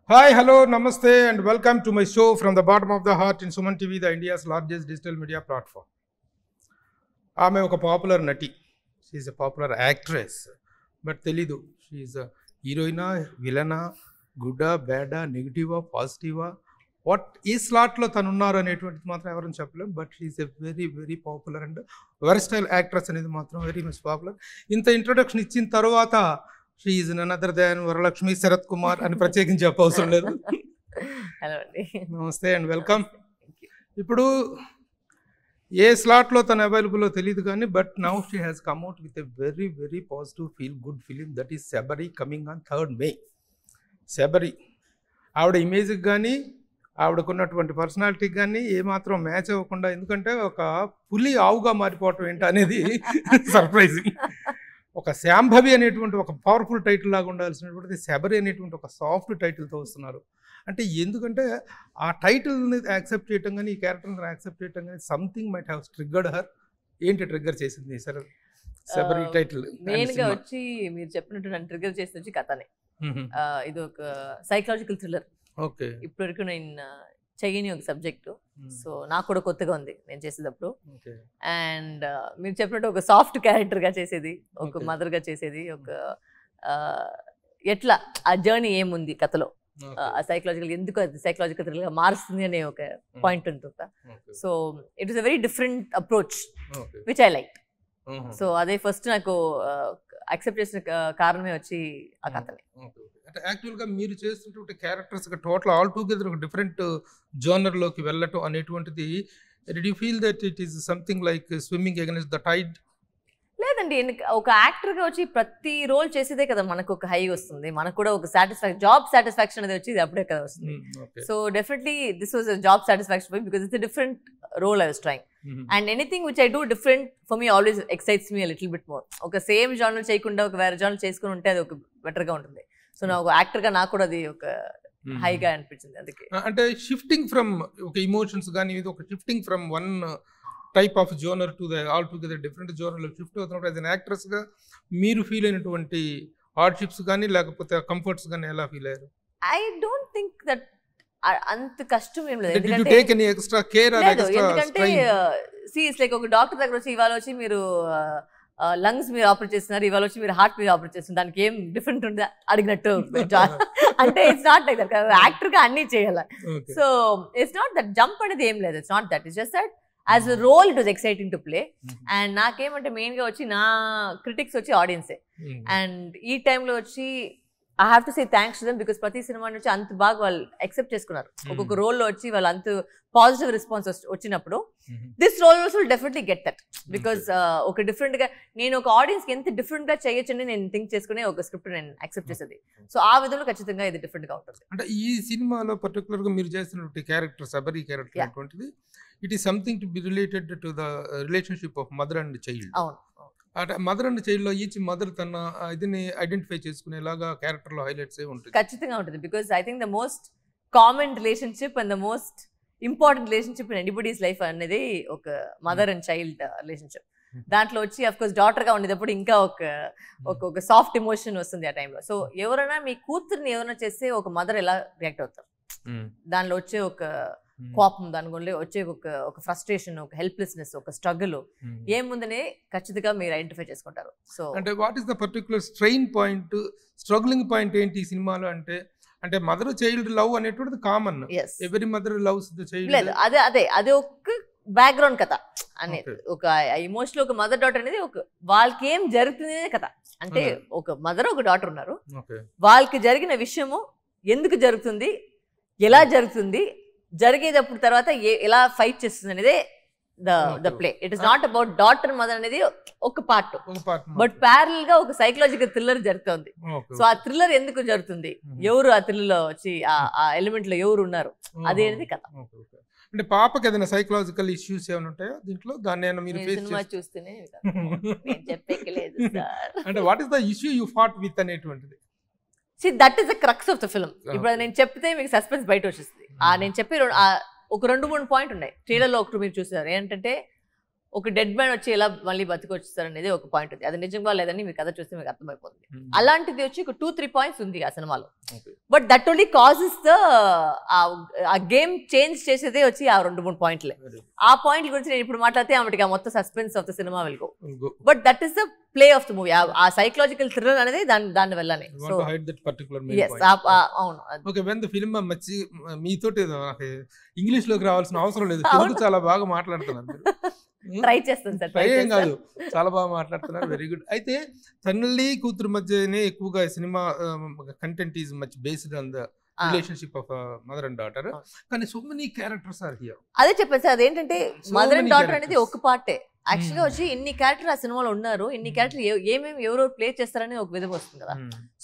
Hi, hello, namaste, and welcome to my show from the bottom of the heart in Suman TV, the India's largest digital media platform. ఆమె ఒక popular నటి, she's a popular actress, but తెలీదు షీఈ్ హీరోయినా, విలనా, గుడ్డా, బ్యాడా, నెగిటివా, పాజిటివా, వాట్ ఈ స్లాట్లో తను ఉన్నారు అనేటువంటిది మాత్రం ఎవరైనా చెప్పలేం. But she's a very very popular and versatile actress అనేది మాత్రం వెరీ మచ్ పాపులర్. ఇంత ఇంట్రొడక్షన్ ఇచ్చిన తర్వాత she is none other than Varalakshmi Sarath Kumar అని ప్రత్యేకించి చెప్పవసరం లేదు. హలో అండి, నమస్తే అండ్ వెల్కమ్. ఇప్పుడు ఏ స్లాట్లో తను అవైలబుల్లో తెలియదు కానీ but now she has come out with a very very positive feel good film, that is Sabari, coming on 3rd May. Sabari ఆవిడ ఇమేజ్కి కానీ ఆవిడకున్నటువంటి పర్సనాలిటీకి కానీ ఏమాత్రం మ్యాచ్ అవ్వకుండా, ఎందుకంటే ఒక పులి ఆవుగా మారిపోవటం ఏంటి అనేది సర్ప్రైజింగ్. ఒక శాంభవి అనేటువంటి ఒక పవర్ఫుల్ టైటిల్ లాగా ఉండాల్సినటువంటి శబరి అనేటువంటి ఒక సాఫ్ట్ టైటిల్తో వస్తున్నారు. అంటే ఎందుకంటే ఆ టైటిల్ని యాక్సెప్ట్ చేయటం కానీ ఈ క్యారెక్టర్ని యాక్సెప్ట్ చేయటం కానీ something might have triggered her. ఏంటి ట్రిగ్గర్ చేసింది సరే శబరి టైటిల్? మెయిన్గా వచ్చి మీరు చెప్పినట్టు నన్ను ట్రిగ్గర్ చేసి వచ్చి కథనే. ఇది ఒక సైకలాజికల్ థ్రిల్లర్. ఓకే, ఇప్పటివరకు నేను చెయ్యని ఒక సబ్జెక్టు, సో నాకు కూడా కొత్తగా ఉంది నేను చేసేటప్పుడు. అండ్ మీరు చెప్పినట్టు ఒక సాఫ్ట్ క్యారెక్టర్గా చేసేది, ఒక మదర్గా చేసేది, ఒక ఎట్లా ఆ జర్నీ ఏముంది కథలో, ఆ సైకలాజికల్ ఎందుకు అది సైకలాజికల్ థ్రిల్లర్గా మారుస్తుంది అనే ఒక పాయింట్ ఉంటుంది. So it is a very different approach which I like. So అదే ఫస్ట్ నాకు యాక్సెప్ట్ చేసిన కారణమే వచ్చి ఆ కథనే. అంటే యాక్చువల్గా మీరు చేస్తున్నటువంటి క్యారెక్టర్స్ టోటల్ ఆల్ టుగెదర్ ఒక డిఫరెంట్ జోనర్లోకి వెళ్ళటం అనేటువంటిది, did you feel that it is something like swimming against the tide? లేదండి, ఒక యాక్టర్గా వచ్చి ప్రతి రోల్ చేసేదే కదా మనకు ఒక హై వస్తుంది, మనకు కూడా ఒక సాటిస్ఫాక్షన్, జాబ్ సాటిస్ఫాక్షన్ అనేది వచ్చి అప్పుడే కదా వస్తుంది. So definitely this was job satisfaction for me because it's different role I was trying. And anything which I do different for me always excites me little bit more. ఒక same genre చేయకుండా ఒక వేరే genre చేసుకుని ఉంటే అది ఒక బెటర్గా ఉంటుంది. సో నా ఒక యాక్టర్గా నాకు కూడా అది ఒక హైగా అనిపించింది. అందుకే అంటే షిఫ్టింగ్ ఫ్రమ్ ఒక ఇమోషన్స్ కానీ ఇది ఒక shifting from one type of genre to the altogether different జోనర్లో షిఫ్ట్ అవుతున్నప్పుడు యాజ్ అన్ యాక్ట్రెస్గా మీరు ఫీల్ అయినటువంటి హార్డ్షిప్స్ కానీ లేకపోతే కంఫర్ట్స్ కానీ ఎలా ఫీల్ అయ్యారు? ఐ డోంట్ థింక్ దట్ అంత కష్టం ఏం లేదు. ఎందుకంటే ఒక డాక్టర్ దగ్గర వచ్చి ఇవాళ వచ్చి మీరు లంగ్స్ మీరు ఆపరేట్ చేస్తున్నారు, ఇవాళ వచ్చి మీరు హార్ట్ మీద ఆపరేట్ చేస్తున్నారు, దానికి ఏం డిఫరెంట్ ఉంది అడిగినట్టు అంటే it's not like that. Actor గా అన్ని చేయాలి. So it's not that jump అనేది ఏం లేదు. It's not that, it's just that as a role it was exciting to play. And నాకేమంటే మెయిన్ గా వచ్చి నా క్రిటిక్స్ వచ్చి ఆడియన్సే. అండ్ ఈ టైంలో వచ్చి I have to say thanks to them because ప్రతి సినిమా నుంచి అంత బాగా వాళ్ళు యాక్సెప్ట్ చేసుకున్నారు. ఒక్కొక్క రోల్లో వచ్చి వాళ్ళు అంత పాజిటివ్ రెస్పాన్స్ వచ్చినప్పుడు this role also will definitely get that. Because ఒక డిఫరెంట్ గా నేను ఒక ఆడియన్స్ కి ఎంత డిఫరెంట్ గా చేయొచ్చని నేను థింక్ చేసుకునే ఒక స్క్రిప్ట్ నేను యాక్సెప్ట్ చేసేది. సో ఆ విధంలో ఖచ్చితంగా ఇది డిఫరెంట్ గా ఉంటుంది. అంటే ఈ సినిమాలో పర్టికులర్ గా మీరు చేసినటువంటి క్యారెక్టర్ శబరి క్యారెక్టర్ అటువంటిది, it is something to be related to the relationship of mother and child. అవును, అంటే మదర్ అండ్ చైల్డ్ లో ఈచ్ మదర్ తన ఇదిని ఐడెంటిఫై చేసుకునేలాగా క్యారెక్టర్ లో హైలైట్స్ ఉంటుంది. ఖచ్చితంగా ఉంటుంది. Because I think the most common relationship and the most important relationship in anybody's life అనేది ఒక మదర్ అండ్ చైల్డ్ రిలేషన్షిప్. దాంట్లో వచ్చి అఫ్ కోర్స్ డాటర్ గా ఉండేటప్పుడు ఇంకా ఒక సాఫ్ట్ ఎమోషన్ వస్తుంది ఆ టైంలో. సో ఎవరైనా మీ కూతుర్ని ఎవరైనా చేస్తే ఒక మదర్ ఎలా రియాక్ట్ అవుతారు, దానిలో వచ్చే ఒక కోపం, దాని గురించి వచ్చే ఒక ఫ్రస్ట్రేషన్, ఒక హెల్ప్లెస్నెస్, ఒక స్ట్రగుల్ ఏముందనే ఖచ్చితంగా మీరు ఐడెంటిఫై చేసుకుంటారు. సో అంటే what is the particular strain point, struggling point ఏంటి ఈ సినిమాలో? అంటే మదర్ చైల్డ్ లవ్ అనేటువంటిది common, every mother loves the child. లేదు, అదే ఒక బ్యాక్గ్రౌండ్ కథ అనేది, ఒక ఎమోషనల్ ఒక మదర్ డాటర్ అనేది ఒక వాళ్ళకి ఏం జరుగుతుంది కథ. అంటే ఒక మదర్ ఒక డాటర్ ఉన్నారు, వాళ్ళకి జరిగిన విషయము ఎందుకు జరుగుతుంది, ఎలా జరుగుతుంది, జరిగేటప్పుడు తర్వాత ఎలా ఫైట్ చేస్తుంది అనేది the play. It is not about daughter mother అనేది ఒక పార్ట్, బట్ ప్యారల్ గా ఒక సైకలాజికల్ థ్రిల్లర్ జరుగుతుంది. సో ఆ థ్రిల్లర్ ఎందుకు జరుగుతుంది, ఎవరు ఆ థ్రిల్లర్ లో వచ్చి ఆ ఎలిమెంట్ లో ఎవరు ఉన్నారు, అదేది కథ. అంటే పాపకి ఏదైనా సైకలాజికల్ ఇష్యూస్ ఏమైనా ఉంటాయో దీంట్లో? దాన్ని మీరు సినిమా చూస్తేనే చెప్పలేదు సార్. అంటే what is the issue you fought with అనేటువంటిది? See, that is the crux of the film. ఇప్పుడు నేను చెప్తే మీకు సస్పెన్స్ బయట వచ్చేస్తుంది. నేను చెప్పే ఒక 2-3 పాయింట్ ఉన్నాయి ట్రైలర్లో. ఒకటి మీరు చూసారు ఏంటంటే ఒక డెడ్ మ్యాన్ వచ్చి ఎలా మళ్ళీ బతికొచ్చేస్తారు అనేది ఒక పాయింట్ ఉంది. అది నిజంగా లేదని మీ కథ చూస్తే మీకు అర్థమైపోతుంది. అలాంటిది వచ్చి ఒక 2-3 పాయింట్స్ ఉంది ఆ సినిమాలో. But that only causes the ఆ గేమ్ చేంజ్ చేసేదే వచ్చి ఆ 2-3 పాయింట్లే. ఆ పాయింట్ల గురించి నేను ఇప్పుడు మాట్లాడితే ఆమెకి ఆ మొత్తం suspense of the cinema will go. But that is the play of the movie. ఆ సైకలాజికల్ థ్రిల్లర్ అనేది దాని వల్లనే. సో అవును. ఓకే, వెన్ ద ఫిల్మ్ మీతోటి ఇంగ్లీష్ లోకి రావాల్సిన అవసరం లేదు, తెలుగు చాలా బాగా మాట్లాడుతున్నారు. ట్రై చేస్తాను సార్. ట్రై ఏం కాదు, చాలా బాగా మాట్లాడుతున్నారు. Very good. అయితే తల్లి కూతురు మధ్యనే ఎక్కువగా cinema content is much based on the relationship of mother and daughter. కానీ so many characters are here. అదే చెప్పాను సార్, అదేంటంటే మదర్ అండ్ డాటర్ అనేది ఒక పార్టే. యాక్చువల్గా వచ్చి ఇన్ని క్యారెక్టర్ ఆ సినిమాలో ఉన్నారు, ఇన్ని క్యారెక్టర్ ఏమేమి ఎవరో ప్లే చేస్తారని ఒక విధం వస్తుంది కదా.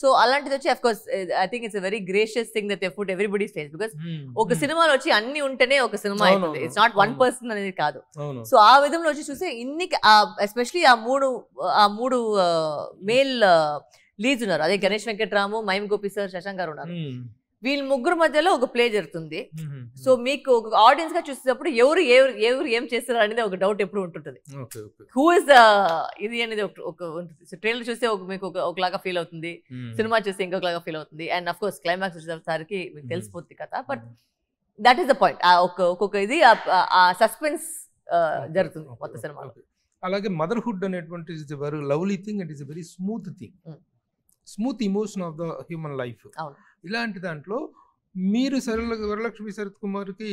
సో అలాంటిది వచ్చి of course I think it's very gracious thing that they put everybody's face. Because ఒక సినిమాలో వచ్చి అన్ని ఉంటేనే ఒక సినిమా అవుతుంది. ఇట్స్ నాట్ వన్ పర్సన్ అనేది కాదు. సో ఆ విధంలో వచ్చి చూస్తే ఇన్ని ఎస్పెషలీ ఆ మూడు మేల్ లీడ్స్ ఉన్నారు. అదే గణేష్ వెంకట్రాము, మైమ్ గోపి సార్, శశాంక్ గారు ఉన్నారు. వీళ్ళ ముగ్గురు మధ్యలో ఒక ప్లే జరుగుతుంది. సో మీకు ఒక ఆడియన్స్ గా చూసేటప్పుడు ఎవరు ఏం చేస్తారు అనేది ఒక డౌట్ ఎప్పుడు ఉంటుంటది. హూ ఇస్ ఇది అనేది ఒక ట్రైలర్ చూస్తే మీకు ఒకలాగా ఫీల్ అవుతుంది, సినిమా చూస్తే ఇంకొకలాగా ఫీల్ అవుతుంది. అండ్ అఫ్ కోర్స్ క్లైమాక్స్ వచ్చేసరికి మీకు తెలిసిపోతుంది కదా. But that is the point. ఒక్కొక్క ఇది ఆ సస్పెన్స్ జరుగుతుంది మొత్తం సినిమాలో. అలాగే మదర్హుడ్ అనేటువంటి is very lovely thing and is very smooth thing, smooth emotion of the human life. ఇలాంటి దాంట్లో మీరు వరలక్ష్మి శరత్ కుమార్కి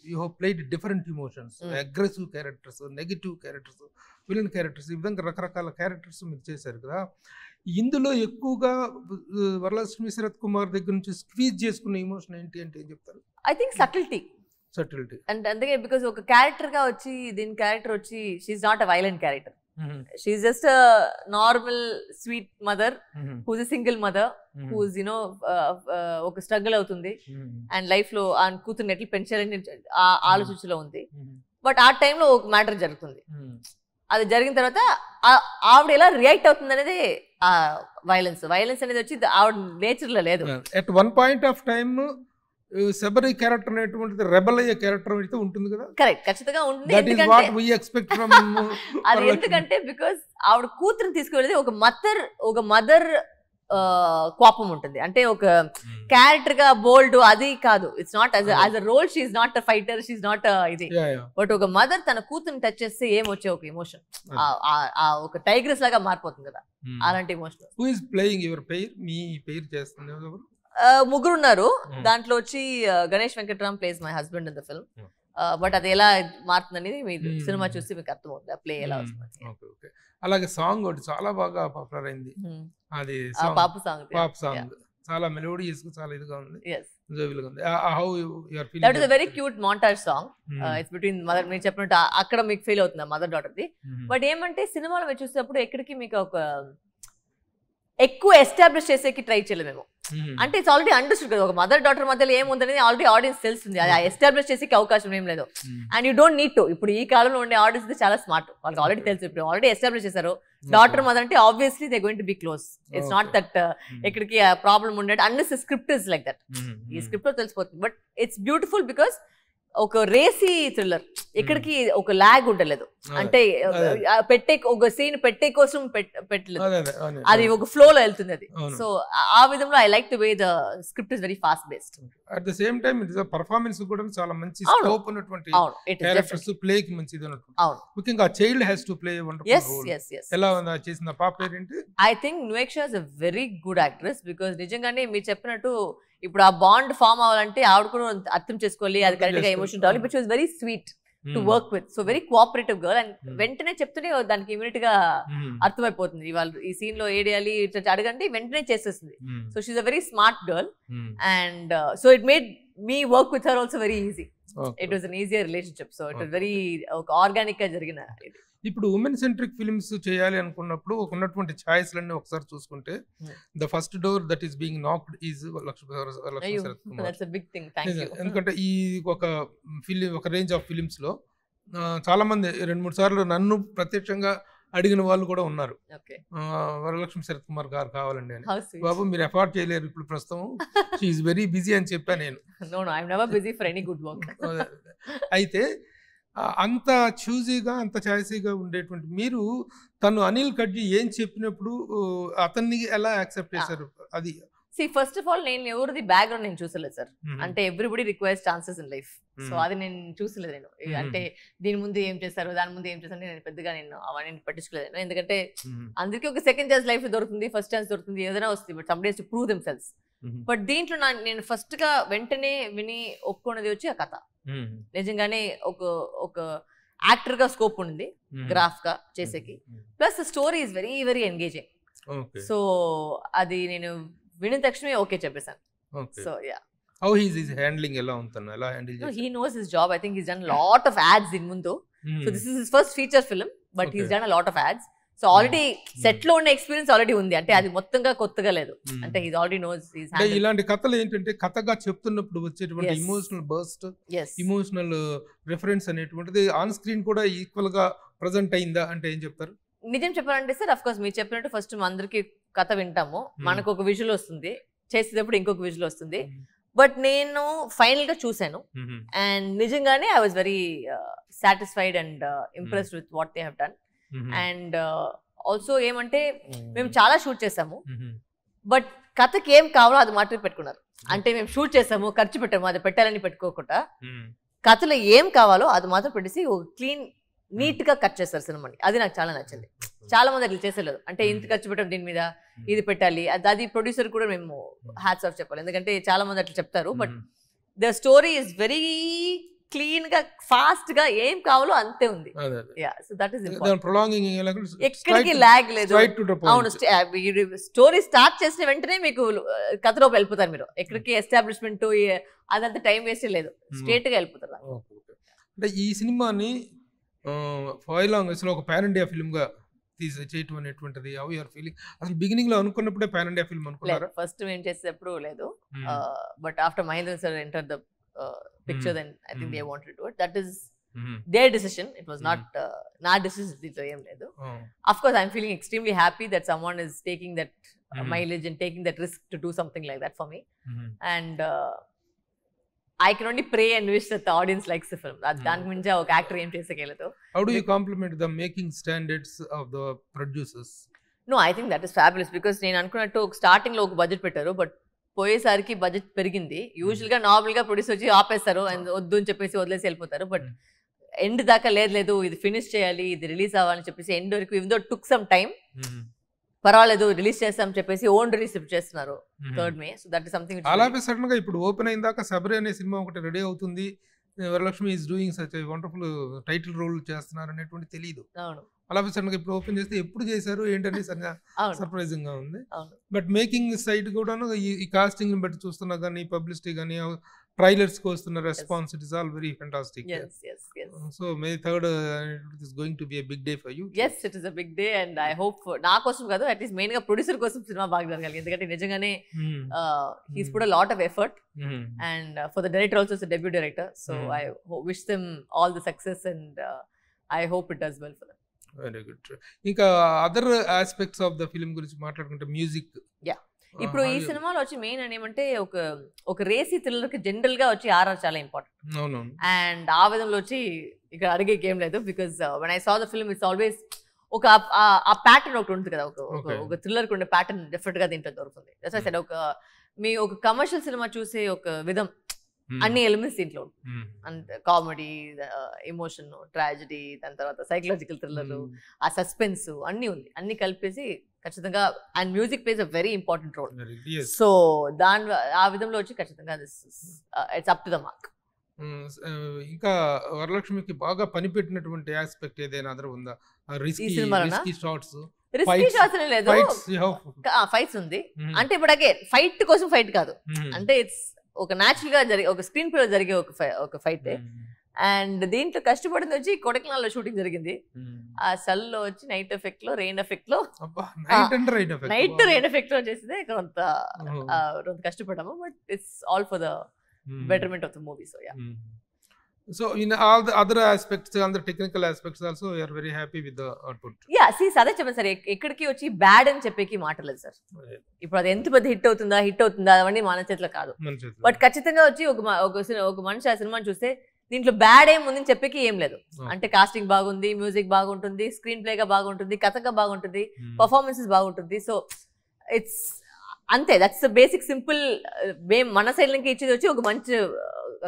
you have played different emotions, aggressive characters, negative characters, villain characters, ఈ విధంగా రకరకాల క్యారెక్టర్స్ మీరు చేశారు కదా. ఇందులో ఎక్కువగా వరలక్ష్మి శరత్ కుమార్ దగ్గర నుంచి స్క్వీజ్ చేసుకున్న ఇమోషన్ ఏంటి అంటే ఏం చెప్తారు? I think subtlety. అండ్ అందుకే బికాస్ ఒక క్యారెక్టర్ గా వచ్చి దీని క్యారెక్టర్ వచ్చి she's not a violent character. She's just a normal sweet mother who's a single mother who's ఒక స్ట్రగుల్ అవుతుంది అండ్ లైఫ్ లో ఆ కూతుర్ని ఎట్లా పెంచాలని ఆలోచించలో ఉంది. బట్ ఆ టైంలో ఒక మ్యాటర్ జరుగుతుంది. అది జరిగిన తర్వాత ఆవిడ ఎలా రియాక్ట్ అవుతుంది అనేది ఆ వైలెన్స్ అనేది వచ్చి ఆవిడ నేచర్ లో లేదు. At one point of time Sabari character అనేటువంటిది రెబల్ అయ్యే క్యారెక్టర్ అయితే ఉంటుంది కదా. కరెక్ట్, ఖచ్చితంగా ఉంటుంది. అది ఎందుకంటే బికాస్ ఆవిడ కూతురుని తీసుకువెళ్ళేది ఒక మదర్ కోపం ఉంటుంది. అంటే ఒక క్యారెక్టర్ గా బోల్డ్ అది కాదు. It's not as a role, she is not a fighter, she is not ఇది. బట్ ఒక మదర్ తన కూతురుని టచ్ చేస్తే ఏమొచ్చే ఒక ఎమోషన్ ఒక టైగ్రెస్ లాగా మారిపోతుంది కదా, అలాంటి emotion. Who is playing your pair? మీ పేరు చేస్తుంది ఎవరు? ముగ్గురు ఉన్నారు. దాంట్లో వచ్చి Ganesh Venkatram plays my husband in the film. But అది ఎలా మారుతుంది అనేది మీరు సినిమా చూస్తే మీకు అర్థమవుతుంది, ప్లే ఎలా వస్తుంది. అలాగే సాంగ్ ఒకటి చాలా బాగా పాపులర్ అయింది, అది పాపు సాంగ్. చాలా మెలోడియస్, చాలా ఇదిగా ఉంది, జోవియల్గా ఉంది. How you are feeling? That is a very cute montage song. It's between mother. మీరు చెప్పినట్టు అక్కడ మీకు ఫీల్ అవుతుంది మదర్ డాటర్ ది. బట్ ఏమంటే సినిమాలో మీరు చూసేటప్పుడు ఎక్కడికి మీకు ఒక ఎక్కువ ఎస్టాబ్లిష్ చేసేకి ట్రై చేయలేదు మేము. అంటే ఇట్స్ ఆల్రెడీ అండర్స్టూడ్ కదా, ఒక మదర్ డాటర్ మధ్యలో ఏముందనేది ఆల్రెడీ ఆడియన్స్ తెలుస్తుంది. అది ఎస్టాబ్లిష్ చేసేకి అవకాశం ఏం లేదు. And you don't need to. ఇప్పుడు ఈ కాలంలో ఉండే ఆడియన్స్ చాలా స్మార్ట్, వాళ్ళకి ఆల్రెడీ తెలుసు. ఇప్పుడు ఆల్రెడీ ఎస్టాబ్లిష్ చేశారు డాటర్ మదర్ అంటే obviously they going to be close. It's not that ఎక్కడికి ప్రాబ్లం ఉండేది. అన్నెస్ స్క్రిప్ట్ ఇస్ లైక్ దట్. ఈ స్క్రిప్ట్ లో తెలిసిపోతుంది. బట్ ఇట్స్ బ్యూటిఫుల్ బికాస్ ఒక రేసీ థ్రిల్లర్, ఎక్కడికి ఒక లాగ్ ఉండలేదు. అంటే ఒక సీన్ పెట్టే కోసం పెట్టలేదు, అది ఒక ఫ్లో లో వెళ్తుంది అది. సో ఆ విధంగా I like the way the script is very fast based. At the same time it is performance కూడా చాలా మంచి స్కోప్ ఉన్నటువంటి క్యారెక్టర్స్, ప్లే కి మంచిది ఉన్నటువంటి. ముఖ్యంగా child has to play wonderful role. ఎలా ఉందా చేసిన పాప పేరేంటి? I think Nuveksha is a very good actress. Because నిజంగానే మీరు చెప్పినట్టు ఇప్పుడు ఆ బాండ్ ఫామ్ అవ్వాలంటే ఆవిడ కూడా అర్థం చేసుకోవాలి, అది కరెక్ట్ గా ఎమోషన్ రావాలి. But she was very sweet to work with, so very cooperative girl. And వెంటనే చెప్తూనే దానికి ఇమీడియట్ గా అర్థమైపోతుంది, వాళ్ళు ఈ సీన్ లో ఏడియాలి అడగండి వెంటనే చేసేస్తుంది. So she's a very smart girl. And so it made me work with her also very easy. It was an easier relationship. So it was very ఒక ఆర్గానిక్ గా జరిగిన. ఇప్పుడు ఉమెన్ సెంట్రిక్ ఫిల్మ్స్ చేయాలి అనుకున్నప్పుడు ఉన్నటువంటి ఛాయిస్లన్నీ ఒకసారి చూసుకుంటే the first door that is being knocked is Lakshmi Sarath Kumar. ఎందుకంటే ఈ ఒక రేంజ్ ఆఫ్ ఫిలిమ్స్ లో చాలా మంది 2-3 సార్లు నన్ను ప్రత్యక్షంగా అడిగిన వాళ్ళు కూడా ఉన్నారు, వరలక్ష్మి శరత్ కుమార్ గారు కావాలండి అని. బాబు మీరు ఎఫర్ట్ చేయలేరు ఇప్పుడు ప్రస్తుతం, షీఈ్ వెరీ బిజీ అని చెప్పాను నేను. అయితే అంత చూజీగా అంత చాయిసీగా ఉండేటువంటి మీరు తను అనిల్ కడ్జీ ఏం చెప్పినప్పుడు అతన్ని ఎలా యాక్సెప్ట్ చేశారు అది? ఫస్ట్ ఆఫ్ ఆల్ నేను ఎవరిది బ్యాక్గ్రౌండ్ నేను చూసలేదు సార్. అంటే everybody requires chances in life. So అది నేను చూసలేదు. నేను అంటే దీని ముందు ఏం చేస్తారు, దాని ముందు ఏం చేస్తారు, నేను పెద్దగా నేను అవన్నీ పట్టించుకోలేదు. ఎందుకంటే అందరికీ ఒక సెకండ్ ఛాన్స్ లైఫ్ దొరుకుతుంది, ఫస్ట్ ఛాన్స్ దొరుకుతుంది, ఏదైనా వస్తుంది. But some days to prove them cells. But దీంట్లో నేను ఫస్ట్ గా వెంటనే విని ఒప్పుకున్నది వచ్చి ఆ కథ. నిజంగానే ఒక యాక్టర్ గా స్కోప్ ఉంది గ్రాఫ్ గా చేసేకి. Plus story is very very engaging. So అది నేను వినిన తక్షణమే ఓకే చెప్పేసాను. So yeah, how he's handling ఎలా ఉంటుంది, ఎలా హ్యాండిల్ చేస్తారు? He knows his job. I think he's done lot of ads దీని ముందు. So this is his first feature film, but he's done a lot of ads. So already set లో ఉన్న experience already ఉంది. అంటే అది మొత్తంగా కొత్తగా లేదు. అంటే he's already knows his handle. ఇలాంటి కథలు ఏంటంటే కథగా చెప్తున్నప్పుడు వచ్చేటువంటి ఇమోషనల్ బర్స్ట్, ఇమోషనల్ రిఫరెన్స్ అనేటువంటిది ఆన్ స్క్రీన్ కూడా ఈక్వల్ గా ప్రెజెంట్ అయిందా అంటే ఏం చెప్తారు? నిజం చెప్పాలంటే సార్, అఫ్ కోర్స్ మీరు చెప్పినట్టు ఫస్ట్ అందరికి కథ వింటాము, మనకు ఒక విజువల్ వస్తుంది, చేసేటప్పుడు ఇంకొక విజువల్ వస్తుంది. బట్ నేను ఫైనల్ గా చూసాను అండ్ నిజంగానే I was very satisfied and impressed with what they have done. And also ఏమంటే మేము చాలా షూట్ చేసాము, బట్ కథకి ఏం కావాలో అది మాత్రమే పెట్టుకున్నారు. అంటే మేము షూట్ చేసాము, ఖర్చు పెట్టాము, అది పెట్టాలని పెట్టుకోకుండా కథలో ఏం కావాలో అది మాత్రం పెట్టేసి క్లీన్ నీట్ గా కట్ చేస్తారు సినిమాని. అది నాకు చాలా నచ్చింది. చాలా మంది అట్లా చేసేలేదు. అంటే ఇంత ఖర్చు పెట్టాం దీని మీద, ఇది పెట్టాలి, అది ప్రొడ్యూసర్ కూడా మేము హ్యాట్స్ ఆఫ్ చెప్పాలి. ఎందుకంటే చాలా మంది అట్లా చెప్తారు. But the story is very clean గా ఫాస్ట్ గా ఏం కావాలో అంతే ఉంది. So that is important. ఎక్కడికి లాగ్ లేదు. అవును, స్టోరీ స్టార్ట్ చేసిన వెంటనే మీకు కథలోకి వెళ్ళిపోతారు మీరు. ఎక్కడికి ఎస్టాబ్లిష్మెంట్ అదంతా టైం వేస్ట్ లేదు, స్ట్రేట్ గా వెళ్ళిపోతారు. అంటే ఈ సినిమాని ఫాయిల్ లాంగ్వేజ్ లో ఒక పాన్ ఇండియా ఫిల్మ్ గా చేయటం అనేటువంటిది హౌ యు ఆర్ ఫీలింగ్? అసలు బిగినింగ్ లో అనుకున్నప్పుడే పాన్ ఇండియా ఫిల్మ్ అనుకున్నారా? ఫస్ట్ మేము చేసేటప్పుడు లేదు. But after Mahendra sir enter the picture then I think they wanted to do it. That is their decision. It was not నా డిసిషన్. దీంట్లో ఏం లేదు. Of course I'm feeling extremely happy that someone is taking that mileage and taking that risk to do something like that for me. And I can only pray and wish that the audience likes the film. దానికి మించి ఒక actor ఏం చేసేయలేదు. How do you compliment the making standards of the producers? No, I think that is fabulous because నేను అనుకున్నట్టు ఒక starting లో ఒక budget పెట్టారు, బట్ పోయేసరికి బడ్జెట్ పెరిగింది. యూజువల్ గా నార్మల్ గా ప్రొడ్యూసర్ వచ్చి ఆపేస్తారు, వద్దు అని చెప్పేసి వదిలేసి వెళ్ళిపోతారు. బట్ ఎండ్ దాకా లేదు ఇది ఫినిష్ చేయాలి, ఇది రిలీజ్ అవ్వాలని చెప్పేసి ఎండ్ వరకు even though it took some time, పర్వాలేదు రిలీజ్ చేస్తాం చెప్పేసి ఓన్ రిలీజ్ చేస్తున్నారు 3rd May. So that is something. అలాగే సడన్ గా ఇప్పుడు ఓపెన్ అయిన దాకా సబరి అనే సినిమా ఒకటి రెడీ అవుతుంది, Varalakshmi is doing such wonderful title role చేస్తున్నారు అనేటువంటి తెలియదు. అలాగే సడన్ గా ఇప్పుడు ఓపెన్ చేస్తే ఎప్పుడు చేశారు ఏంటని సర్ప్రైజింగ్ గా ఉంది. బట్ మేకింగ్ సైడ్ కూడాను ఈ కాస్టింగ్ బట్టి చూస్తున్నా కానీ, పబ్లిసిటీ కానీ, ట్రైలర్స్ కి వస్తున్న response, it is all very fantastic. So May 3rd it is going to be a big day for you. Yes, it is a big day and I hope నా కోసం కాదు, at least main గా producer కోసం cinema బాగా జరగాలి. ఎందుకంటే నిజంగానే he's put a lot of effort and for the director also is a debut director, so I wish them all the success and I hope it does well for them. Very good. ఇంకా other aspects of the film గురించి మాట్లాడుకుంటే music. ఇప్పుడు ఈ సినిమాలో వచ్చి main అని ఏమంటే ఒక రేసీ థ్రిల్లర్ కి జనరల్ గా వచ్చి ఆర్ఆర్ చాలా ఇంపార్టెంట్. అండ్ ఆ విధంలో వచ్చి ఇక్కడ అడిగే గేమ్ లేదు. Because when I saw the film it's always ఒక ఆ ప్యాటర్న్ ఒకటి ఉంటుంది కదా, ఒక థ్రిల్లర్ కి ఉండే ప్యాటర్న్ డిఫరెంట్ గా దీంట్లో దొరుకుతుంది. ఒక కమర్షియల్ సినిమా చూసే ఒక విధం, అన్ని ఎలిమెంట్స్ దీంట్లో అంటే కామెడీ, ఎమోషన్, ట్రాజడీ, దాని తర్వాత సైకలాజికల్ థ్రిల్లర్, ఆ సస్పెన్స్ అన్ని ఉంది. అన్ని కలిపేసి ఖచ్చితంగా and music plays a very important role. So ఆ విధంలో వచ్చి ఖచ్చితంగా it's up to the mark. ఇంకా వరలక్ష్మికి బాగా పనిపెట్టినటువంటి ఆస్పెక్ట్ ఏదైనా అదర్ ఉందా? Risky shots. రిస్కీ షాట్స్ లేదు, ఫైట్స్ ఉంది. అంటే ఇప్పుడు అగైన్ ఫైట్ కోసం ఫైట్ కాదు, అంటే ఇట్స్ ఒక న్యాచురల్ గా జరిగే ఒక స్క్రీన్ ప్లే జరిగే ఒక ఫైట్. అండ్ దీంట్లో కష్టపడింది వచ్చి కొడైకెనాల్ లో షూటింగ్ జరిగింది. ఆ సల్ లో వచ్చి నైట్ ఎఫెక్ట్ లో, రెయిన్ ఎఫెక్ట్ లో, నైట్ రెయిన్ ఎఫెక్ట్ లో చేసింది కొంత కష్టపడ్డాము. But it's all for the betterment of the movie. So yeah. So in all the other aspects, on the technical aspects also, you are very happy with the output. Yeah, see, అదే చెప్పండి sir, ఎక్కడికి వచ్చి bad అని చెప్పేకి మాటలేదు sir. ఇప్పుడు అది ఎంత పెద్ద hit అవుతుందా అవన్నీ మన చేతిలో కాదు. బట్ ఖచ్చితంగా వచ్చి ఒక మనిషి ఆ సినిమాని చూస్తే దీంట్లో బ్యాడ్ ఏం ఉందని చెప్పేకి ఏం లేదు. అంటే కాస్టింగ్ బాగుంది, మ్యూజిక్ బాగుంటుంది, స్క్రీన్ ప్లేగా బాగుంటుంది, కథగా బాగుంటుంది, పర్ఫార్మెన్సెస్ బాగుంటుంది. సో ఇట్స్ అంతే, దట్స్ బేసిక్ సింపుల్. మన సైడ్ నుంచి ఇచ్చేది వచ్చి ఒక మంచి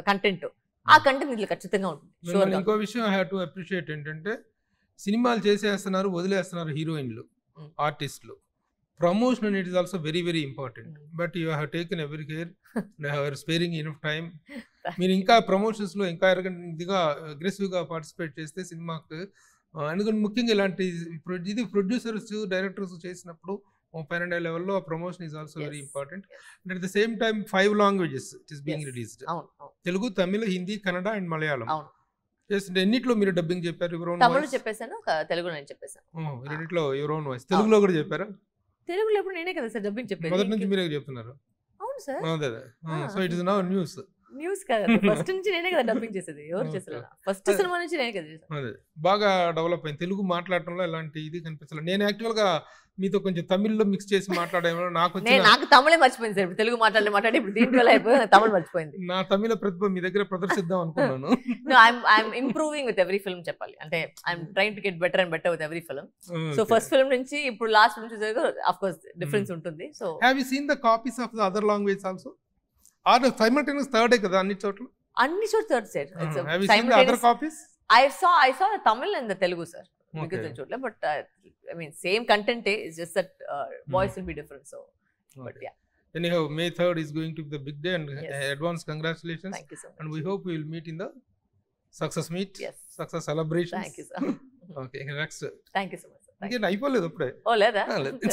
కంటెంట్. ఆ కంటెంట్ ఇందులో ఖచ్చితంగా ఉంటుంది. ఇంకో విషయం ఐ హావ్ టు అప్రిషియేట్ ఏంటంటే సినిమాలు చేసేస్తున్నారు, వదిలేస్తున్నారు హీరోయిన్లు, ఆర్టిస్టులు. ప్రమోషన్ అనేది is also very very important. But you have taken every care, or sparing enough time. మీరు ఇంకా ప్రమోషన్స్లో ఇంకా ఇదిగా అగ్రెసివ్గా పార్టిసిపేట్ చేస్తే సినిమాకు, ఎందుకంటే ముఖ్యంగా ఇలాంటి ఇది ప్రొడ్యూసర్స్ డైరెక్టర్స్ చేసినప్పుడు పైన లెవెల్లో ఆ promotion is also very important. And at the same time 5 languages it is being released. Telugu, Tamil, Hindi, Kannada and Malayalam. చేస్తుంటే ఎన్నిట్లో మీరు డబ్బింగ్ చెప్పారు? తమిళ చెప్పేసాను, తెలుగు నేను చెప్పేసాను. రెండిట్లో యువర్ ఓన్ వాయిస్. తెలుగులో కూడా చెప్పారా? తెలుగులో ఎప్పుడు నేనే కదా సార్ డబ్బింగ్ చెప్పేది. మొదటి నుంచి మీరే చెప్తున్నారు. అవును sir. So it is now news. News కాదు, ఫస్ట్ నుంచి నేనే కదా డబ్బింగ్ చేసేది. ఎవరు చేస్తారు? ఫస్ట్ సినిమా నుంచి నేనే కదా చేశాను. అదే బాగా డెవలప్ అయింది. తెలుగు మాట్లాడటంలో ఎలాంటి ఇది కనిపించలేదు. నేను యాక్చువల్గా మీతో కొంచెం తమిళ్లో మిక్స్ చేసి మాట్లాడేమో నాకు తమిళే మర్చిపోయింది సార్. తెలుగు మాట్లాడి ఇప్పుడు దీంట్లో అయిపోయి తమిళ మర్చిపోయింది. నా తమిళ ప్రతిభ మీ దగ్గర ప్రదర్శిద్దాం అనుకున్నాను. I'm improving with every film చెప్పాలి. అంటే I'm trying to get better and better with every film. So first film నుంచి ఇప్పుడు లాస్ట్ ఫిల్మ్ చూసే ఆఫ్ కోర్స్ డిఫరెన్స్ ఉంటుంది. So have you seen the copies of the other language also? Or simultaneous third కదా అన్ని చోట్ల? అన్ని చోట్ల third sir. Have you seen the other copies? I saw the Tamil and the Telugu, sir. Because in chotla, but I mean same content is just that voice will be different. So, but yeah. Anyhow, May 3rd is going to be the big day, and advance congratulations. Thank you so much. And we hope we will meet in the success meet. Yes. Success celebrations. Thank you, sir. Okay, next. Thank you so much, sir. ఇంకేం అయిపోలేదు అప్పుడే? ఓ లేదా?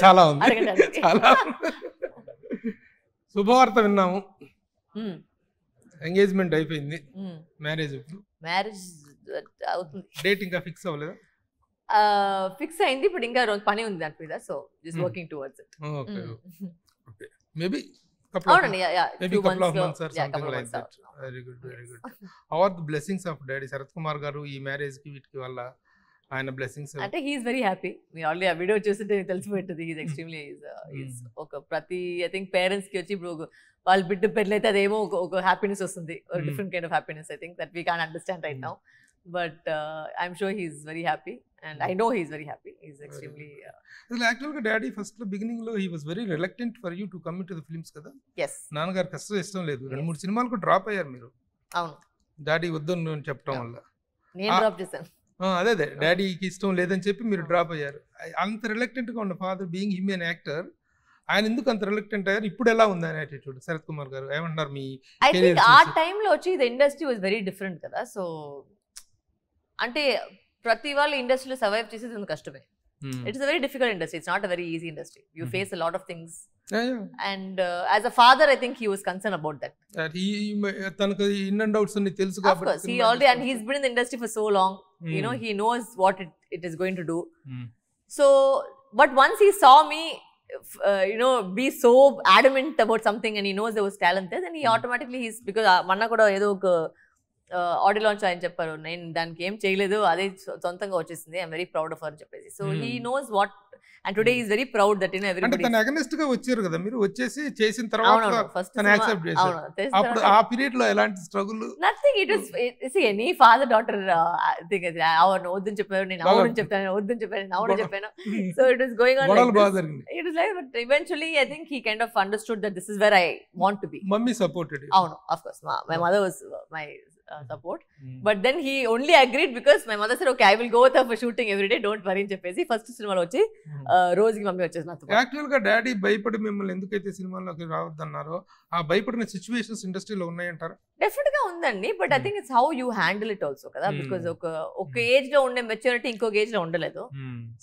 చాలా ఉంది. చాలా. శుభవార్త విన్నాము. Engagement అయిపోయింది. మ్యారేజ్ అవుతుంది. డేట్ ఇంకా ఫిక్స్ అవ్వలేదా? ఫిక్స్ అయింది, ఇప్పుడు ఇంకా పని ఉంది దాని మీద. So just working towards it. Okay okay. Maybe అవునండి, maybe couple of months or something like that. Very good, very good. How are the blessings of daddy Sharath Kumar గారు ఈ మ్యారేజ్ కి వీటికి వల్ల ఆయన బ్లెస్సింగ్స్? అంటే హీఈస్ వెరీ హ్యాపీ. మీరు already ఆ వీడియో చూస్తుంటే తెలిసిపోతుంది. హీఈస్ ఎక్స్ట్రీమ్లీ ఒక ప్రతి ఐ థింక్ పేరెంట్స్ కి వచ్చి ఇప్పుడు వాళ్ళ బిడ్డ పెళ్ళైతే అదేమో ఒక హ్యాపీనెస్ వస్తుంది, different kind of happiness. I think that we can't understand right now, but I'm sure he's very happy and I know he's very happy. He's extremely actual గా డాడీ ఫస్ట్ లో బిగినింగ్ లో he was very reluctant for you to come into the films కదా? Yes. నాన్నగారికి అసలు ఇష్టం లేదు. 2-3 సినిమాలకు drop అయ్యారు మీరు. అవును, డాడీ వద్దని చెప్పడం వల్ల. నేను డ్రాప్ చేశాను. అదే డాడీకి ఇష్టం లేదని చెప్పి మీరు డ్రాప్ అయ్యారు. అంత రిలక్టెంట్ గా ఉన్న father being him an actor, ఆయన ఎందుకు అంత రిలక్టెంట్ అయ్యారు? ఇప్పుడు ఎలా ఉంది ఆయన యాటిట్యూడ్? శరత్ కుమార్ గారు ఏమంటారు? మీ ఐ థింక్ ఆ టైంలో వచ్చి the industry was very different కదా. సో అంటే ప్రతి వాళ్ళు ఇండస్ట్రీలో సర్వైవ్ చేసేది కష్టమే. It's a very difficult industry. It's not a very easy industry. You face a lot of things. And as a father, I think he was concerned about that. తనకు in and outs అన్ని తెలుసు కాబట్టి. Of course, he already, and he's been in the industry for so long. You know, he knows what it is going to do. So, but once he saw me, you know, be so adamant about something, and he knows there was talent there, then he automatically because manna kuda edo oka audio launch ఆయన చెప్పారు, నేను దానికి ఏం చేయలేదు, అదే సొంతంగా వచ్చేసింది, I'm very proud of her చెప్పేసి. So he knows what, and today is very proud that you know everybody. తన అగనెస్ట్ గా వచ్చారు కదా మీరు, వచ్చేసి చేసిన తర్వాత తన యాక్సెప్ట్ చేశారు. అప్పుడు ఆ పీరియడ్ లో ఎలాంటి struggle? Nothing. It is any father daughter thing. అవును వద్దని చెప్పారు, నేను అవును చెప్తాను, వద్దని చెప్పాను, నేను అవును చెప్పాను. So it is going on like this. It is like, but eventually I think he kind of understood that this is where I want to be. Mummy supported. అవును, of course my mother was my support, but then he only agreed because my mother said okay, I will go with her for shooting every day, don't worry అని చెప్పేసి first సినిమాలో వచ్చి రోజుకి mummy వచ్చేసి నాతో. Actual గా daddy భయపడి మిమ్మల్ని ఎందుకైతే సినిమాలోకి రావద్దన్నారో ఆ భయపడిన సిచ్యువేషన్స్ ఇండస్ట్రీలో ఉన్నాయంటారు? డెఫినెట్ గా ఉందండి, but I think it's how you handle it also కదా. బికాస్ ఒక ఏజ్ లో ఉండే మెచ్యూరిటీ ఇంకొక ఏజ్ లో ఉండలేదు.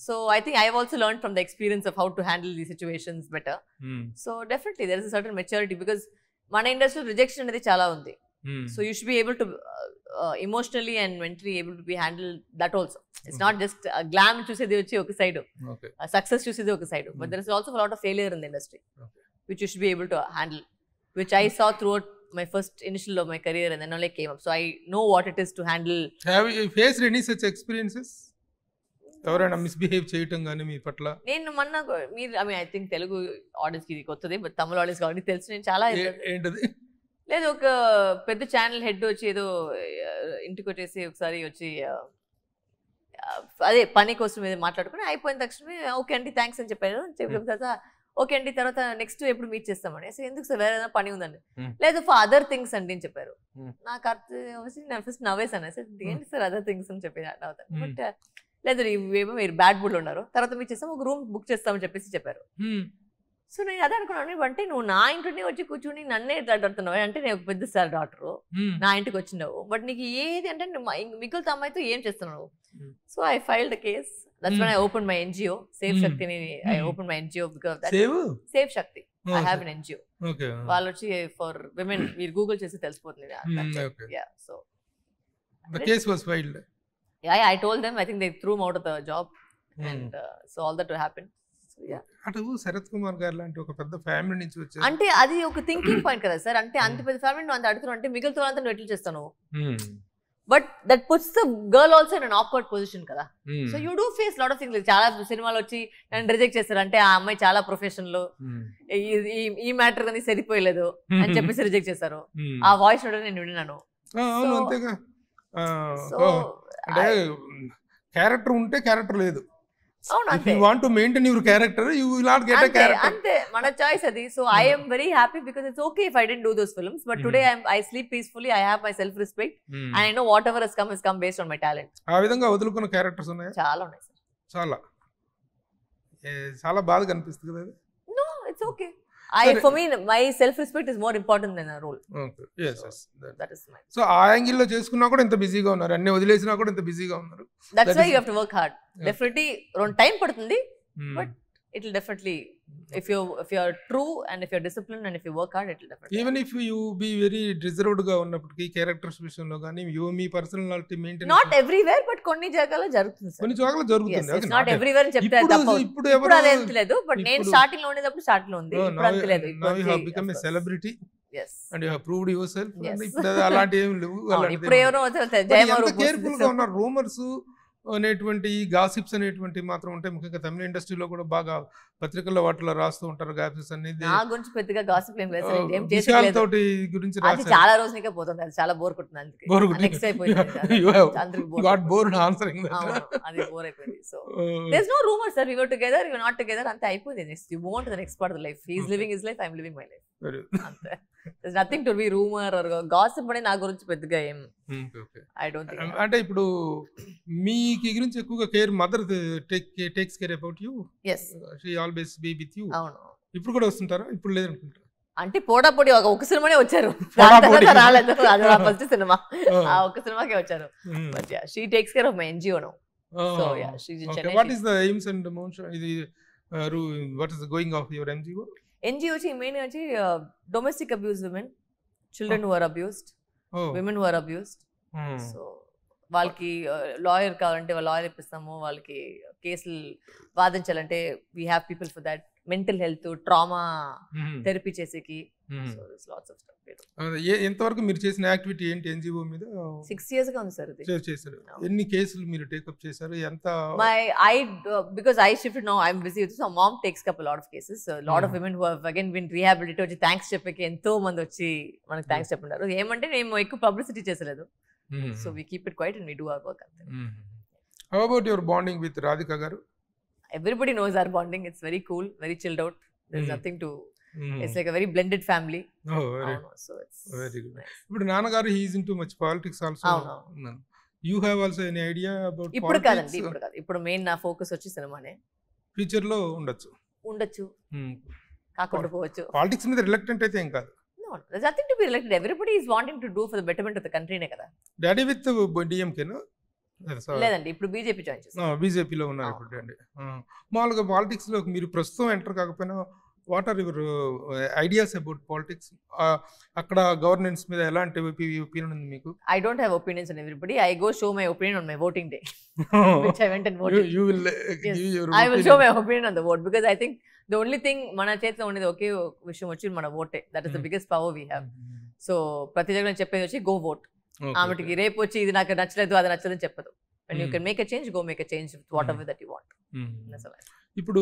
So I think I have also learn from the experience of how to handle the situations better. So definitely there is a certain maturity, because మన ఇండస్ట్రీలో rejection అనేది చాలా ఉంది. So you should be able to emotionally and mentally able to be handle that also. It's not just glam chusedi vachi oka side, success chusedi oka side, but there is also a lot of failure in the industry, which you should be able to handle, which I saw throughout my first initial of my career, and then only came up. So I know what it is to handle. Have you faced any such experiences? ఎవరైనా misbehave చేయటం కానీ మీ పట్ల? నేను మొన్న మీరు I mean I think Telugu audience కి ఇది కొత్తది, బట్ తమిళ ఆడియన్స్ కాబట్టి తెలుసు. నేను చాలా ఏంటది లేదు ఒక పెద్ద ఛానల్ హెడ్ వచ్చి ఏదో ఇంటికి వచ్చేసి ఒకసారి వచ్చి అదే పని కోసం ఏదో మాట్లాడుకుని అయిపోయిన తక్షణమే ఓకే అండి థ్యాంక్స్ అని చెప్పారు. చెప్పిన తర్వాత ఓకే అండి తర్వాత నెక్స్ట్ ఎప్పుడు మీట్ చేస్తామని. అసలు ఎందుకు సార్ వేరే ఏదైనా పని ఉందండి. లేదు ఫర్ అదర్ థింగ్స్ అండి అని చెప్పారు. నాకు అర్థం నేను ఫస్ట్ నవ్వేసాను. సార్ ఏంటి సార్ అదర్ థింగ్స్ అని చెప్పి అవుతాను. బట్ లేదు ఇవేమో మీరు బ్యాడ్ బుల్ ఉన్నారు తర్వాత మీరు చేస్తాం ఒక రూమ్ బుక్ చేస్తామని చెప్పేసి చెప్పారు. సో నేను అదే అనుకున్నాను అంటే నువ్వు నా ఇంటిని వచ్చి కూర్చుని నన్నే అడుగుతున్నావు అంటే నేను పెద్ద సార్ డాక్టరు నా ఇంటికి వచ్చినావు బట్ నీకు ఏది అంటే మిగులుతా అమ్మాయితో ఏం చేస్తున్నావు. So I filed the case. That's when I opened my NGO save Shakti ని I opened my NGO because that save Shakti I have an NGO. వాళ్ళు వచ్చి ఫర్ విమెన్ మీరు గూగుల్ చేసి తెలిసిపోతుంది. Yeah, so the case was filed. Yeah, I told them I think they threw him out of the job and so all that happened. అటు శరత్ కుమార్ గారు లాంటి ఒక పెద్ద ఫ్యామిలీ నుంచి వచ్చారు అంటే అది ఒక థింకింగ్ పాయింట్ కదా సార్. అంటే అంత పెద్ద ఫ్యామిలీ నువ్వు అంత అడుగుతున్నావు అంటే మిగిలిన వాళ్ళంతా నువ్వు ఎట్లా చేస్తాను. But that puts the girl also in an awkward position కదా. So you do face lot of things. చాలా సినిమాలు వచ్చి నన్ను రిజెక్ట్ చేస్తారు అంటే ఆ అమ్మాయి చాలా ప్రొఫెషనల్ ఈ మ్యాటర్ కానీ సరిపోయలేదు అని చెప్పేసి రిజెక్ట్ చేశారు. ఆ వాయిస్ నేను విన్నాను. క్యారెక్టర్ ఉంటే క్యారెక్టర్ లేదు. అవును అంతే. You want to maintain your character, you will not get a character. అంతే మన చాయిస్ అది. So I am very happy because it's okay if I didn't do those films but today I sleep peacefully. I have my self respect and I know whatever has come based on my talent. ఆ విధంగా వదులుకున్న characters ఉన్నాయా? చాలా ఉన్నాయి sir. చాలా బాధగా అనిపిస్తుంది కదా. No, it's okay. For me my self respect is more important than a role. Okay. Yes, yes. That is my. So ఆ యాంగిల్ లో చేసుకున్నా కూడా ఇంత బిజీగా ఉన్నారు, అన్ని వదిలేసినా కూడా ఇంత బిజీగా ఉన్నారు. That's why you have to work hard. Definitely రెండు టైం పడుతుంది but it will definitely if you are true and if you are disciplined and if you work hard it will definitely. Even if you be very reserved గా ఉన్నప్పటికీ characters విషయంలో గానీ మీ personality maintain not everywhere but కొన్ని జాగాలో జరుగుతుంది sir. కొన్ని జాగాలో జరుగుతుంది. It's not everywhere అని చెప్తే తప్పు. ఇప్పుడు అదే అంతలేదు బట్ నేను స్టార్టింగ్ లో ఉండేటప్పుడు స్టార్ట్ లో ఉంది. ఇప్పుడు అంతలేదు. Now you have become a celebrity. Yes. And you have proved yourself. ఇప్పుడు అలాంటి ఏం లేవు. ఇప్పుడు ఎవరో జయమారు కేర్ఫుల్ గా ఉన్నారు. రూమర్స్ అనేటువంటి గాసిప్స్ అనేటువంటి మాత్రం ఉంటాయి. ముఖ్యంగా తమిళ ఇండస్ట్రీలో కూడా బాగా పత్రికల్లో వాటిలో రాస్తూ ఉంటారు గాసిప్స్ అనేది. నా గురించి పెద్దగా గాసిప్ ఏం లేదు. ఏం విశాల్ తోటి గురించి రాసి చాలా రోజులకే పోతుంది. అది చాలా బోర్ కొడుతుంది. అందుకే నెక్స్ట్ అయిపోయింది. Got bored answering that. అది బోర్ అయిపోయింది. So there is no rumour sir. We were together, we were not together. అంతే అయిపోయింది. Next you move on to the next part of the life. He is living his life, I am living my life. అంతే. There's nothing to be rumor or gossip అని నా గురించి పెద్దగా ఏం I don't think. అంటే ఇప్పుడు మీకి గురించి ఎక్కువగా care mother takes care about you. yes she always be with you. అవును. ఇప్పుడు కూడా వస్తుంటారా? ఇప్పుడు లేదనుకుంటా. అంటే పోటాపోటీ ఒక సినిమానే వచ్చారు, రాలేదు. అది నా ఫస్ట్ సినిమా. ఆ ఒక సినిమాకే వచ్చారు. But yeah she takes care of my NGO now. So yeah she is in Chennai. What is the aims and moans ఇది what is going of your NGO? NGO వచ్చి మెయిన్ వచ్చి domestic abuse women, children who are abused, women who are abused. So వాళ్ళకి lawyer కావాలంటే వాళ్ళ lawyer ఇప్పిస్తాము. వాళ్ళకి కేసులు వాదించాలంటే we have people for that. Mental health trauma therapy చేసేకి. So this lots of stuff. ఎంతవరకు మీరు చేసిన యాక్టివిటీ ఏంటి NGO మీద? 6 years గా ఉంది సార్. ఇది చేశారు. ఎన్ని కేసులు మీరు టేకప్ చేశారు? ఎంత? Because I shifted now, I'm busy with, so mom takes up a lot of cases. So a lot of women who have again been rehabilitated వచ్చి థ్యాంక్స్ చెప్పకి ఎంతో మంది వచ్చి మనకి థ్యాంక్స్ చెప్పుంటారు. ఏమంటే మేము ఎక్కువ పబ్లిసిటీ చేసలేదు. So we keep it quiet and we do our work. How about your bonding with Radhika garu? Everybody knows our bonding. It's very cool, very chilled out. There's nothing to it's like a very blended family. Oh, so it's very good. But Nanagaru, he is into much politics also. You have also any idea about politics? ఇప్పుడు కాదండి, ఇప్పుడు కాదు. ఇప్పుడు main నా focus వచ్చి సినిమానే. Future లో ఉండొచ్చు కాకుండా పోవచ్చు. పాలిటిక్స్ మీద రిలక్టెంట్ అయితే ఏం కాదు. No, there's nothing to be reluctant. Everybody is wanting to do for the betterment of the country నే కదా. Daddy with DMK no? లేదండి, ఇప్పుడు బీజేపీ జాయిన్ చేశారు. బీజేపీలో ఉన్నారు ఇప్పుడు అండి. మామూలుగా పాలిటిక్స్ లో మీరు ప్రస్తుతం ఎంటర్ కాకపోయినా what are your ideas about politics? అక్కడ గవర్నెన్స్ మీద ఎలాంటి ఒపీనియన్ ఉంది మీకు? I don't have opinions on everybody. I go show my opinion on my voting day, which I went and voted. You will give your I will show my opinion on the vote because I think the only thing మన చేతిలో ఉండేది ఒకే విషయం వచ్చి మన ఓటే. That is the biggest power we have. So ప్రతి దగ్గర చెప్పేది వచ్చి గో ఓట్. ఆమెకి రేపు వచ్చి ఇది నాకు నచ్చలేదు అది నచ్చదని చెప్పదు. When you can make a change, go make a change with whatever that you want. ఇప్పుడు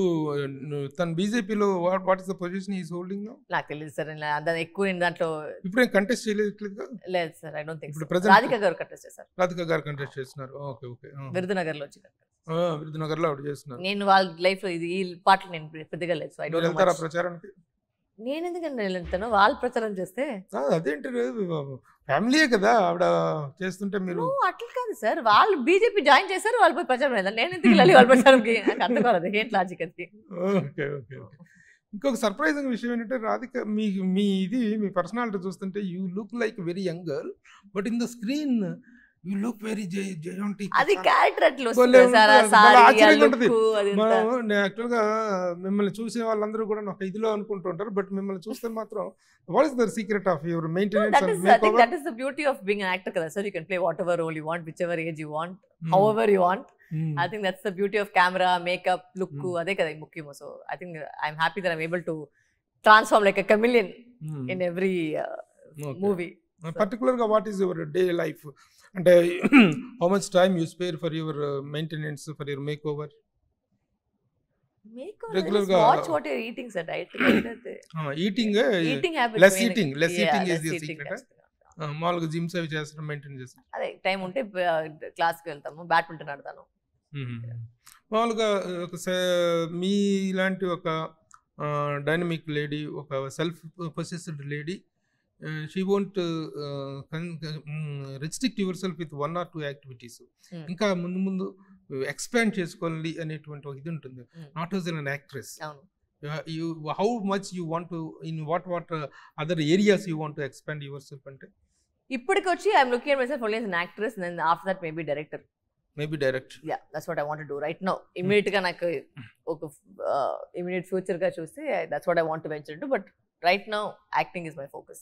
తన బీజేపీలో what is the position is holding now? నాకు తెలియదు సార్, అంత ఎక్కువ నేను దాంట్లో ఇప్పుడు ఏం కంటెస్ట్ చేయలేట్లేదుగా? లేదు సార్, ఐ డోంట్ థింక్. ఇప్పుడు present- రాధిక గారు కంటెస్ట్ చేశారు, రాధిక గారు కంటెస్ట్ చేస్తున్నారు. Okay okay. విరుదునగర్ లో వచ్చి. విరుదునగర్ లో ఆవిడ చేస్తున్నారు. నేను వాళ్ళ లైఫ్ లో ఈ పాటలు నేను పెద్దగా లేదు. సో ఐ మీరు డోంట్ వెళ్తారా నో. ప్రచారానికి? నేను ఎందుకంటే వెళ్తాను, వాళ్ళు ప్రచారం చేస్తే. అదేంటి ఫ్యామిలీయే కదా ఆవిడ చేస్తుంటే మీరు? అట్లా కాదు సార్, వాళ్ళు బీజేపీ జాయిన్ చేశారు, వాళ్ళు పోయి ప్రచారం లేదు. నేను ఎందుకు వెళ్ళాలి వాళ్ళ ప్రచారంకి? నాకు అర్థం కాలేదు ఏంటి లాజిక్ అది. Okay okay okay. ఇంకొక సర్ప్రైజింగ్ విషయం ఏంటంటే రాధిక మీ పర్సనాలిటీ చూస్తుంటే you look like very young girl, but in the screen you look very gigantic. అది క్యారెక్టర్ అట్లా భలే వస్తుంది సార్, ఆ ఉంటుంది, భలే సారీ, ఆ ఆశ్చర్యంగా ఉంటుంది. లుక్, అది అంతా. మనం యాక్చువల్గా మిమ్మల్ని చూసే వాళ్ళందరూ కూడా ఒక ఇదిలో అనుకుంటుంటారు, బట్ మిమ్మల్ని చూస్తే మాత్రం what is the secret of your maintenance That and is, I think that is the beauty of being an actor kada sir. You can play whatever role you want, whichever age you want, however you want. I think that's the beauty of camera, makeup, look, ade kada mukkiyam. So I think I'm happy that I'm able to transform like a chameleon in every movie. పర్టికులర్గా what is your day life అంటే how much time you spare for your maintenance, for your makeover? Regular ga watch what you're eating sir, diet eating habits, less eating is the secret. మామూలుగా gyms అవి చేస్తాం, maintain చేస్తాం. అదే time ఉంటే క్లాస్కి వెళ్తాము, badminton ఆడతాను. మామూలుగా మీ ఇలాంటి ఒక డైనమిక్ లేడీ, ఒక self possessed lady, she won't restrict yourself with 1 or 2 activities. ఇంకా ముందు ముందు ఎక్స్పాండ్ చేసుకోవాలి అనేటువంటి ఒక ఇది ఉంటుంది. Not as an actress, how much you want to, in what other areas you want to expand yourself అంటే? ఇప్పటికి వచ్చి I'm looking at myself only as an actress, and then after that maybe director. Maybe direct. Ya, that's what I want to do right now. Immediate గా నాకు ఒక immediate future గా చూస్తే that's what I want to venture into. But right now acting is my focus.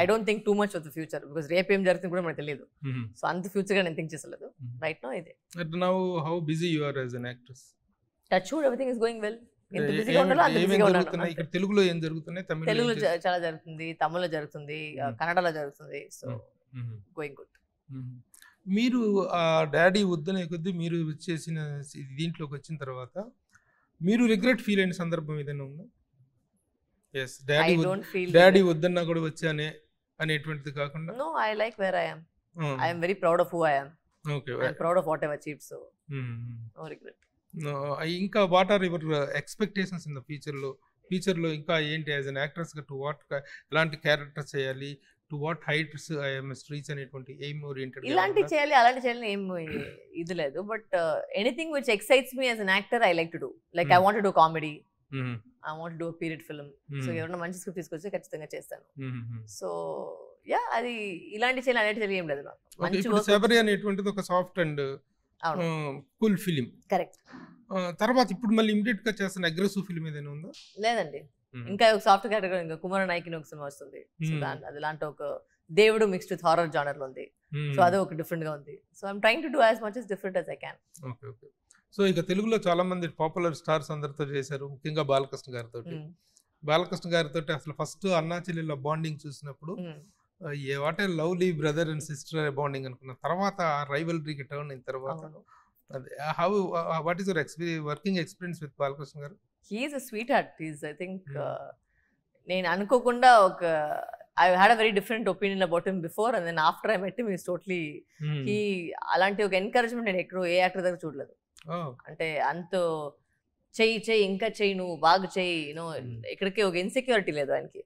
I don't think too much of the future, because రేపు ఏం జరుగుతుంది కూడా మనకు తెలియదు. సో అంత ఫ్యూచర్ గా నేను థింక్ చేసలేదు. రైట్ నౌ ఇదే. Now how busy you are as an actress? Touch wood, everything is going well. ఇంత బిజీగా ఉండాలో అంత బిజీగా ఉన్నాను. ఇక్కడ తెలుగులో ఏం జరుగుతున్నాయి? తెలుగులో చాలా జరుగుతుంది, తమిళ్లో జరుగుతుంది, కన్నడలో జరుగుతుంది. So going good. మీరు ఆ డాడీ వద్దనే కొద్దీ మీరు చేసిన దీంట్లోకి వచ్చిన తర్వాత మీరు రిగ్రెట్ ఫీల్ అయిన సందర్భం ఏదైనా ఉందా? ఎస్, డాడీ వద్దన్నా కూడా వచ్చానే అనేటువంటిది కాకుండా. No, I like where I am. I am very proud of who I am. Okay, I am proud of what I have achieved. So no regret. ఇంకా what are your expectations in the ఫ్యూచర్లో ఇంకా ఏంటి as an actress గా? To what, ఎలాంటి characters చేయాలి, to what heights I must reach అనేటువంటి aim oriented? ఇలాంటి చేయాలి అలాంటి చేయాలి ఏం ఇది లేదు. But anything which excites me as an actor I like to do. Like I want to do comedy, I want do period film. So ఎవరైనా మంచి స్క్రిప్ట్ తీసుకొచ్చి ఖచ్చితంగా చేస్తాను. సో యా, అది ఇలాంటి చేయాలి అలాంటి చేయాలి ఏం లేదు నాకు. శబరి అనేటువంటిది ఒక soft and cool film. Correct. తర్వాత ఇప్పుడు మళ్ళీ ఇమిడియట్ గా చేస్తున్న అగ్రెసివ్ ఫిలిం ఏదైనా ఉందా? లేదండి, ఇంకా ఒక సాఫ్ట్ క్యారెక్టర్, ఇంకా కుమార నాయకిని ఒక సినిమా వస్తుంది. అది లాంటి ఒక దేవుడు మిక్స్డ్ విత్ హారర్ జానర్ లో ఉంది. సో అదే ఒక డిఫరెంట్ గా ఉంది. So I'm trying to do as much as different as I can. Okay okay. So ఇక తెలుగులో చాలా మంది పాపులర్ స్టార్స్ అందరితో చేశారు, ముఖ్యంగా బాలకృష్ణ గారితో. బాలకృష్ణ గారితో అసలు ఫస్ట్ అన్నా చెల్లెళ్ళ బాండింగ్ చూసినప్పుడు what a lovely brother and sister bonding అనుకున్న తర్వాత రైవల్రీకి టర్న్ అయిన తర్వాత how what is your working experience with Balakrishna garu? He is a sweetheart. I think నేను అనుకోకుండా ఒక I had a very different opinion about him before, and then after I met him, he's totally he అలాంటి ఒక encouragement నేను ఎక్కడో ఏ actor దగ్గర చూడలేదు. అంటే అంత చెయ్యి ఇంకా చెయ్యి, నువ్వు బాగా చెయ్యి, యూనో ఎక్కడికి ఒక ఇన్సెక్యూరిటీ లేదు ఆయనకి.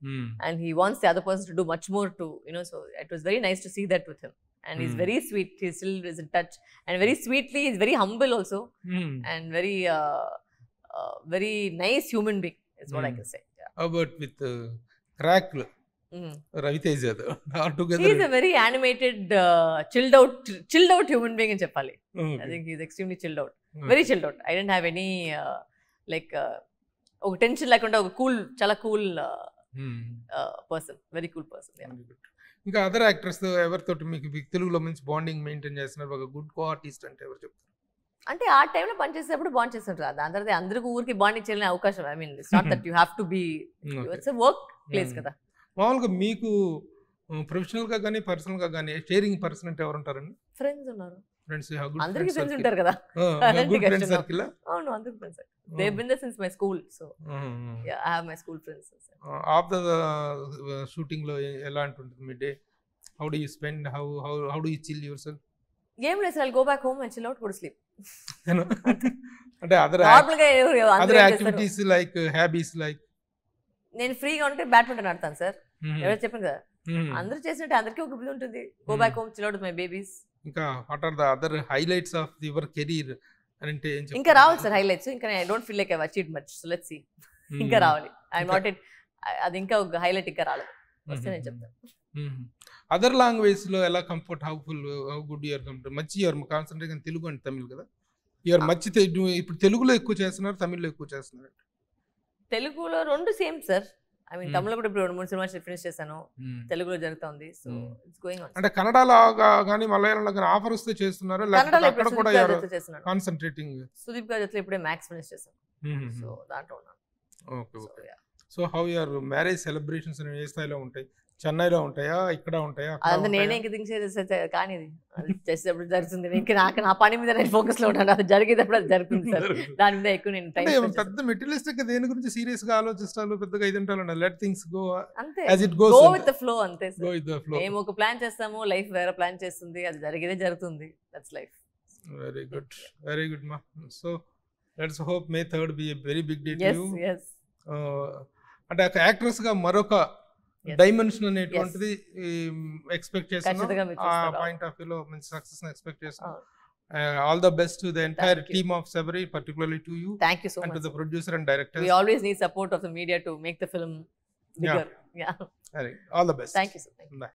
And he wants the other person to do much more to you know. So it was very nice to see that with him. And he's very sweet. He still is in touch, and very sweetly he's very humble also, and very nice human being is what I can say. Yeah. How about with crack Ravitesh Yadav? Together he's a very animated, chilled out human being in Cheppali. I think he's extremely chilled out. Very chilled out. I didn't have any like oka tension lekunda oka cool, chala cool person. Very cool person. Yeah. ఇంకా other actors ఎవరితో మీకు తెలుగులో మంచి bonding maintain చేస్తున్నారు, ఒక good co artist అంటే ఎవరు చెప్తారు? అంటే ఆ టైంలో పనిచేసేటప్పుడు బాండ్ చేస్తుంటారు. దాని తర్వాత అందరికీ ఊరికి బాండింగ్ చేయాలనే అవకాశం, I mean it's not that you have to be, it's a workplace కదా. మామూలుగా మీకు ప్రొఫెషనల్ గా కానీ పర్సనల్ గా కానీ షేరింగ్ పర్సన్ అంటే ఎవరు ఉంటారండి? ఫ్రెండ్స్ ఉన్నారు. ఫ్రెండ్స్, యూ హావ్ గుడ్ అందరికి ఫ్రెండ్స్ ఫ్రెండ్స్ సర్కిల్. ఉంటారు కదా. గుడ్ ఫ్రెండ్స్ కష్టం. సర్కిల్. అవును, అందరికి friends. They been there since my school. So I have my school friends. Of the shooting లో ఎలాంటి ఉంటుంది మీ day? How do you spend, how do you chill yourself? ఏం లేదు sir, go back home and chill out, go to sleep. అంటే other normal గా other activities like hobbies like? నేను ఫ్రీగా ఉంటే బ్యాడ్మింటన్ ఆడతాను సార్. ఎవరు చెప్పాను కదా, అందరూ చేసినట్టు అందరికీ ఒక ఇది ఉంటుంది. Go back home, chill out with my babies. ఇంకా what are the other highlights of your career అంటే ఏం చెప్తారు? ఇంకా రావాలి సార్ హైలైట్స్. ఇంకా I don't feel like I achieved much. So let's see. ఇంకా రావాలి. ఐ నాట్ ఇట్, అది ఇంకా ఒక హైలైట్ ఇంకా రాలేదు. వస్తే నేను చెప్తాను. అదర్ లాంగ్వేజ్ లో ఎలా comfort, how good you're comfort? మంచి you're concentrate Telugu and Tamil కదా, యూఆర్ మంచి ఇప్పుడు తెలుగులో ఎక్కువ చేస్తున్నారు, తమిళ్లో ఎక్కువ చేస్తున్నారు? తెలుగులో రెండు సేమ్ సార్. ఐ మీన్ తమిళలో కూడా ఇప్పుడు 2-3 సినిమాలు ఫినిష్ చేశాను. తెలుగులో జరుగుతుంది. So it's going on. అంటే కన్నడలో కానీ మలయాళంలో కానీ ఆఫర్ వస్తే చేస్తున్నారా, లేకపోతే అక్కడ కూడా చేస్తున్నాను. కాన్సన్ట్రేటింగ్? సుదీప్ గారి జొత్లో ఇప్పుడే మ్యాక్స్ ఫినిష్ చేశాను. సో దాంట్లో ఉన్నాను. Okay. So how your marriage celebrations ఏ స్థాయిలో ఉంటాయి? చెన్నైలో ఉంటాయా, ఇక్కడ ఉంటాయా? అదంతా నేనే ఇంక థింక్ కానీ అది చేసేటప్పుడు జరుగుతుంది. ఇంకా నాకు నా పని మీద నేను ఫోకస్ లో ఉంటాను. అది జరిగేటప్పుడు అది జరుగుతుంది సార్. దాని మీద ఎక్కువ నేను టైం పెద్ద మెటీరియలిస్టిక్ దేని గురించి సీరియస్ గా ఆలోచిస్తాను, పెద్దగా ఇది ఉంటాను. లెట్ థింగ్స్ గో అంతే, as it goes, go with the flow. అంతే sir. Go with the flow. మేము ఒక ప్లాన్ చేస్తాము, లైఫ్ వేరే ప్లాన్ చేస్తుంది. అది జరిగేదే జరుగుతుంది. That's life. Very good, very good మా. So let's hope May 3rd be a very big day to you. yes. అంటే ఒక యాక్ట్రెస్ గా మరొక డైమెన్షన్ అనేటువంటిది ఎక్స్పెక్ట్ చేస్తున్నాం. ఆ పాయింట్ ఆఫ్ వ్యూలో మంచి సక్సెస్ ఎక్స్పెక్ట్ చేస్తున్నాం. All the best to the entire team of Sabari, particularly to you. Thank you so and much. to the producer and directors. We always need support of the media to make the film bigger. Yeah. All the best. Thank you so much. Bye.